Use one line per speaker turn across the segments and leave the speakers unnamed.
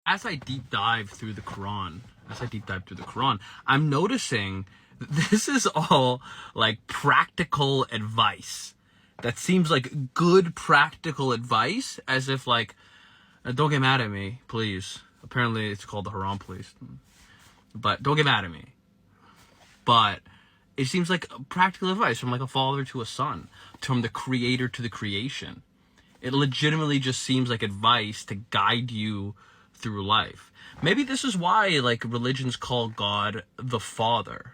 as I deep dive through the Quran, I'm noticing that this is all like practical advice. That seems like good practical advice, as if like, don't get mad at me, please. Apparently it's called the Haram Police. But don't get mad at me. But it seems like practical advice from like a father to a son, from the creator to the creation. It legitimately just seems like advice to guide you through life. Maybe this is why like religions call God the Father.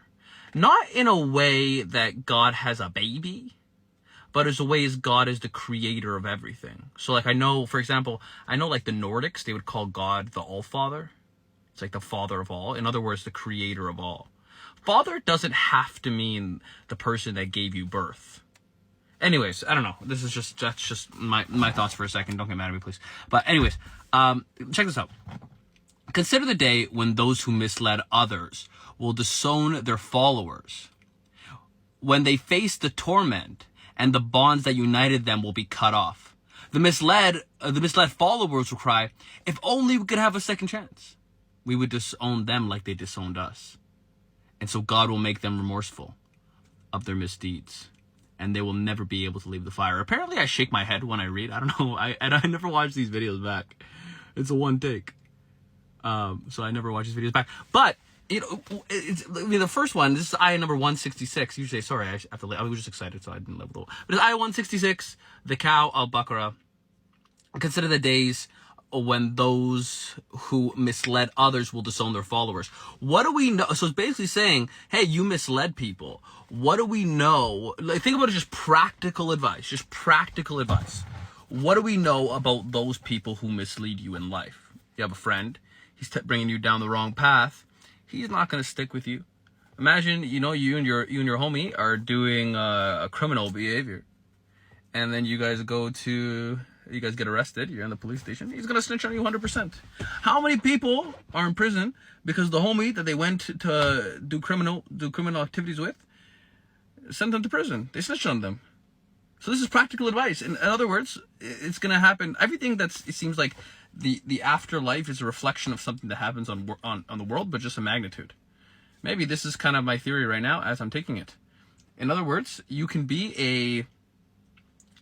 Not in a way that God has a baby, but as a way as God is the creator of everything. So like I know, for example, like the Nordics, they would call God the All-Father. It's like the father of all. In other words, the creator of all. Father doesn't have to mean the person that gave you birth. Anyways, I don't know. That's just my thoughts for a second. Don't get mad at me, please. But anyways, check this out. Consider the day when those who misled others will disown their followers. When they face the torment and the bonds that united them will be cut off. The misled followers will cry, if only we could have a second chance. We would disown them like they disowned us. And so God will make them remorseful of their misdeeds. And they will never be able to leave the fire. Apparently I shake my head when I read. I don't know. I never watch these videos back. It's a one take. So I never watch these videos back. But, you know, the first one, this is ayah number 166. Usually, sorry, I have to, I was just excited, so I didn't level. But it's ayah 166, the cow, al-Baqarah. Consider the days when those who misled others will disown their followers. What do we know? So it's basically saying, hey, you misled people. What do we know? Like, think about it, just practical advice. What do we know about those people who mislead you in life? You have a friend. He's bringing you down the wrong path. He's not going to stick with you. Imagine, you know, you and your homie are doing a criminal behavior. And then you guys get arrested, you're in the police station, he's gonna snitch on you 100%. How many people are in prison because the homie that they went to do criminal activities with sent them to prison? They snitched on them. So this is practical advice. In other words, it's gonna happen. Everything it seems like the afterlife is a reflection of something that happens on the world, but just a magnitude. Maybe this is kind of my theory right now as I'm taking it. In other words, you can be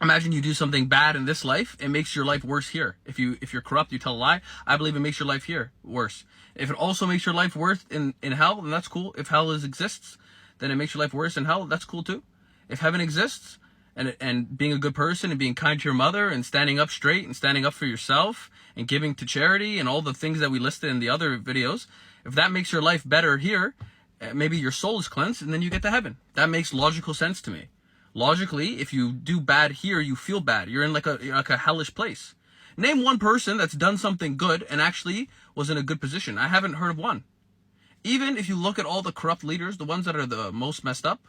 imagine you do something bad in this life, it makes your life worse here. If you're corrupt, you tell a lie, I believe it makes your life here worse. If it also makes your life worse in hell, then that's cool. If hell exists, then it makes your life worse in hell, that's cool too. If heaven exists, and being a good person and being kind to your mother and standing up straight and standing up for yourself and giving to charity and all the things that we listed in the other videos, if that makes your life better here, maybe your soul is cleansed and then you get to heaven. That makes logical sense to me. Logically, if you do bad here, you feel bad. You're in like a hellish place. Name one person that's done something good and actually was in a good position. I haven't heard of one. Even if you look at all the corrupt leaders, the ones that are the most messed up,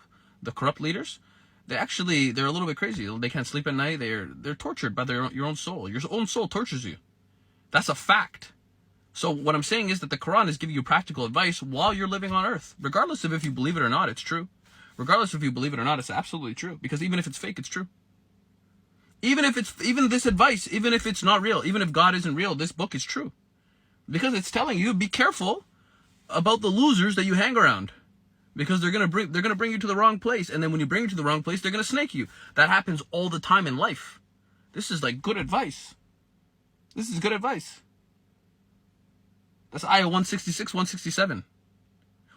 the corrupt leaders, they're a little bit crazy. They can't sleep at night. They're tortured by your own soul. Your own soul tortures you. That's a fact. So what I'm saying is that the Quran is giving you practical advice while you're living on earth. Regardless of if you believe it or not, it's true. Regardless if you believe it or not, it's absolutely true. Because even if it's fake, it's true. Even this advice, even if it's not real, even if God isn't real, this book is true. Because it's telling you, be careful about the losers that you hang around. Because they're gonna bring you to the wrong place. And then when you bring you to the wrong place, they're gonna snake you. That happens all the time in life. This is like good advice. This is good advice. That's ayah 166, 167.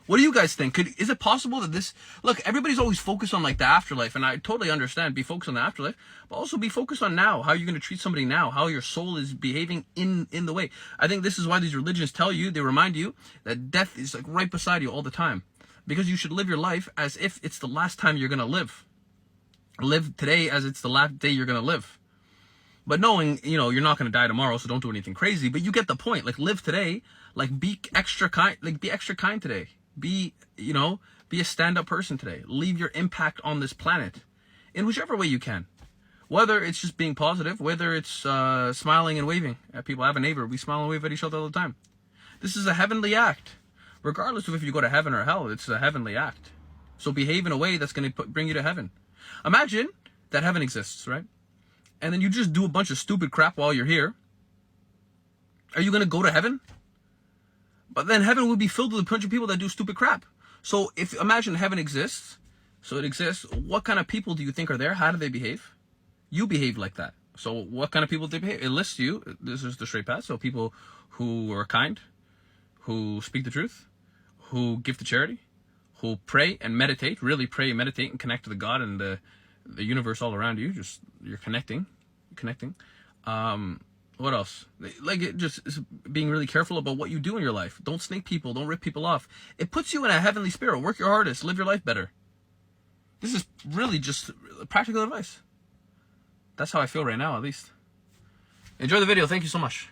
What do you guys think? Is it possible that this... Look, everybody's always focused on like the afterlife, and I totally understand. Be focused on the afterlife, but also be focused on now. How you're going to treat somebody now. How your soul is behaving in the way. I think this is why these religions tell you, they remind you that death is like right beside you all the time. Because you should live your life as if it's the last time you're going to live. Live today as it's the last day you're going to live. But knowing, you know, you're not going to die tomorrow, so don't do anything crazy. But you get the point. Like, live today. Like, be extra kind. Like, be extra kind today. Be a stand-up person today. Leave your impact on this planet in whichever way you can. Whether it's just being positive, whether it's smiling and waving at people. I have a neighbor. We smile and wave at each other all the time. This is a heavenly act. Regardless of if you go to heaven or hell, it's a heavenly act. So behave in a way that's going to bring you to heaven. Imagine that heaven exists, right? And then you just do a bunch of stupid crap while you're here. Are you going to go to heaven? But then heaven would be filled with a bunch of people that do stupid crap. So if imagine heaven exists, so it exists, what kind of people do you think are there? How do they behave? You behave like that. So what kind of people do they behave? It lists you. This is the straight path. So people who are kind, who speak the truth, who give to charity, who pray and meditate, really pray and meditate and connect to the God and the universe all around you. Just you're connecting. What else? Like it just is being really careful about what you do in your life. Don't snake people. Don't rip people off. It puts you in a heavenly spirit. Work your hardest. Live your life better. This is really just practical advice. That's how I feel right now, at least. Enjoy the video. Thank you so much.